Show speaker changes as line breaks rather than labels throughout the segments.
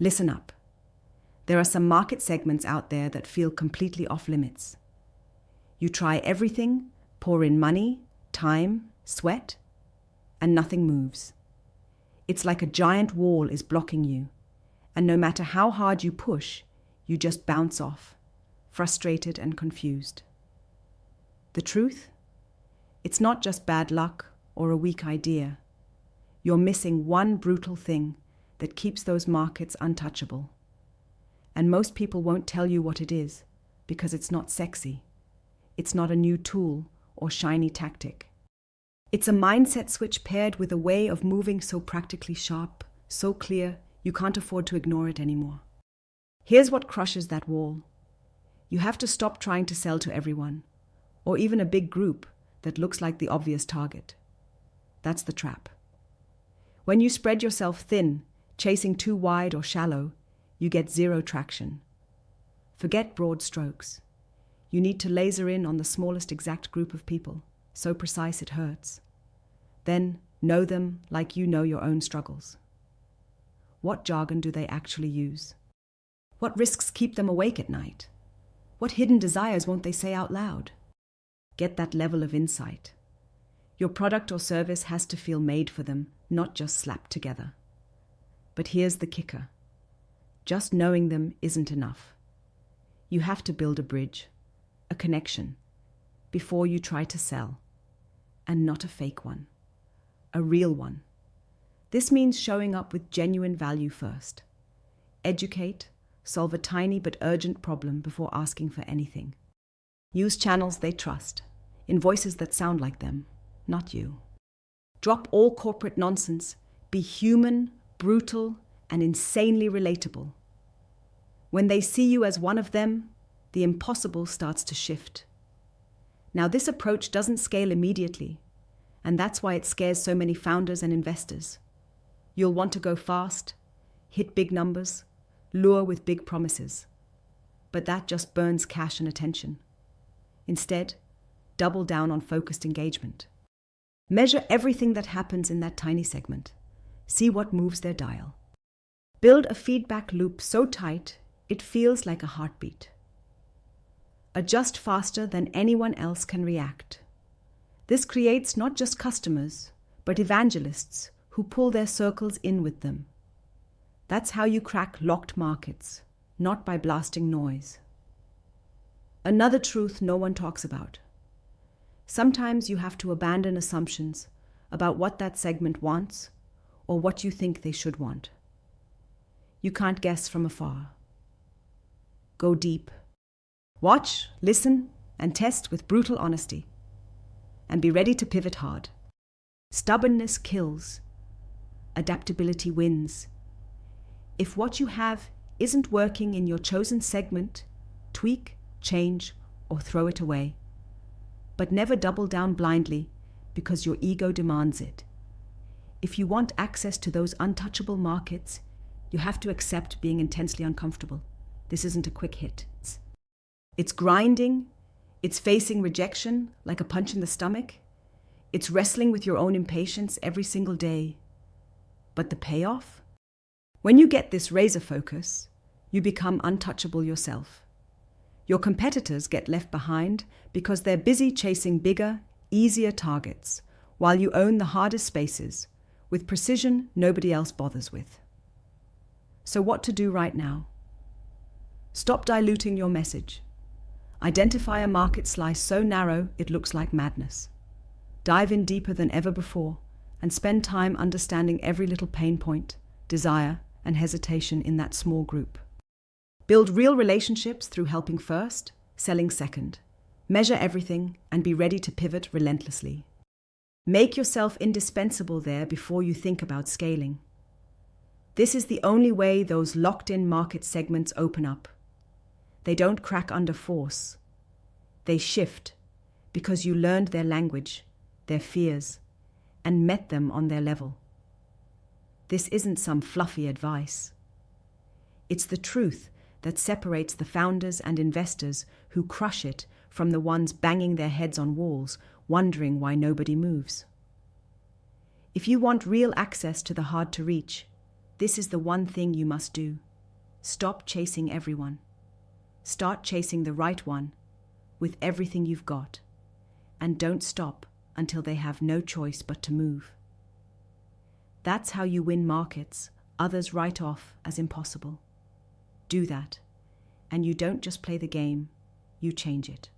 Listen up. There are some market segments out there that feel completely off limits. You try everything, pour in money, time, sweat, and nothing moves. It's like a giant wall is blocking you, and no matter how hard you push, you just bounce off, frustrated and confused. The truth? It's not just bad luck or a weak idea. You're missing one brutal thing that keeps those markets untouchable. And most people won't tell you what it is because it's not sexy. It's not a new tool or shiny tactic. It's a mindset switch paired with a way of moving so practically sharp, so clear, you can't afford to ignore it anymore. Here's what crushes that wall. You have to stop trying to sell to everyone, or even a big group that looks like the obvious target. That's the trap. When you spread yourself thin, chasing too wide or shallow, you get zero traction. Forget broad strokes. You need to laser in on the smallest exact group of people, so precise it hurts. Then know them like you know your own struggles. What jargon do they actually use? What risks keep them awake at night? What hidden desires won't they say out loud? Get that level of insight. Your product or service has to feel made for them, not just slapped together. But here's the kicker. Just knowing them isn't enough. You have to build a bridge, a connection, before you try to sell. And not a fake one, a real one. This means showing up with genuine value first. Educate, solve a tiny but urgent problem before asking for anything. Use channels they trust, in voices that sound like them, not you. Drop all corporate nonsense, be human, brutal, and insanely relatable. When they see you as one of them, the impossible starts to shift. Now, this approach doesn't scale immediately, and that's why it scares so many founders and investors. You'll want to go fast, hit big numbers, lure with big promises. But that just burns cash and attention. Instead, double down on focused engagement. Measure everything that happens in that tiny segment. See what moves their dial. Build a feedback loop so tight it feels like a heartbeat. Adjust faster than anyone else can react. This creates not just customers, but evangelists who pull their circles in with them. That's how you crack locked markets, not by blasting noise. Another truth no one talks about. Sometimes you have to abandon assumptions about what that segment wants or what you think they should want. You can't guess from afar. Go deep. Watch, listen, and test with brutal honesty. And be ready to pivot hard. Stubbornness kills. Adaptability wins. If what you have isn't working in your chosen segment, tweak, change, or throw it away. But never double down blindly because your ego demands it. If you want access to those untouchable markets, you have to accept being intensely uncomfortable. This isn't a quick hit. It's grinding, it's facing rejection like a punch in the stomach, it's wrestling with your own impatience every single day. But the payoff? When you get this razor focus, you become untouchable yourself. Your competitors get left behind because they're busy chasing bigger, easier targets, while you own the hardest spaces with precision nobody else bothers with. So what to do right now? Stop diluting your message. Identify a market slice so narrow it looks like madness. Dive in deeper than ever before and spend time understanding every little pain point, desire, and hesitation in that small group. Build real relationships through helping first, selling second. Measure everything and be ready to pivot relentlessly. Make yourself indispensable there before you think about scaling. This is the only way those locked-in market segments open up. They don't crack under force. They shift because you learned their language, their fears, and met them on their level. This isn't some fluffy advice. It's the truth that separates the founders and investors who crush it from the ones banging their heads on walls, wondering why nobody moves. If you want real access to the hard to reach, this is the one thing you must do. Stop chasing everyone. Start chasing the right one with everything you've got, and don't stop until they have no choice but to move. That's how you win markets others write off as impossible. Do that, and you don't just play the game, you change it.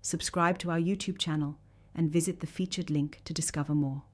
Subscribe to our YouTube channel and visit the featured link to discover more.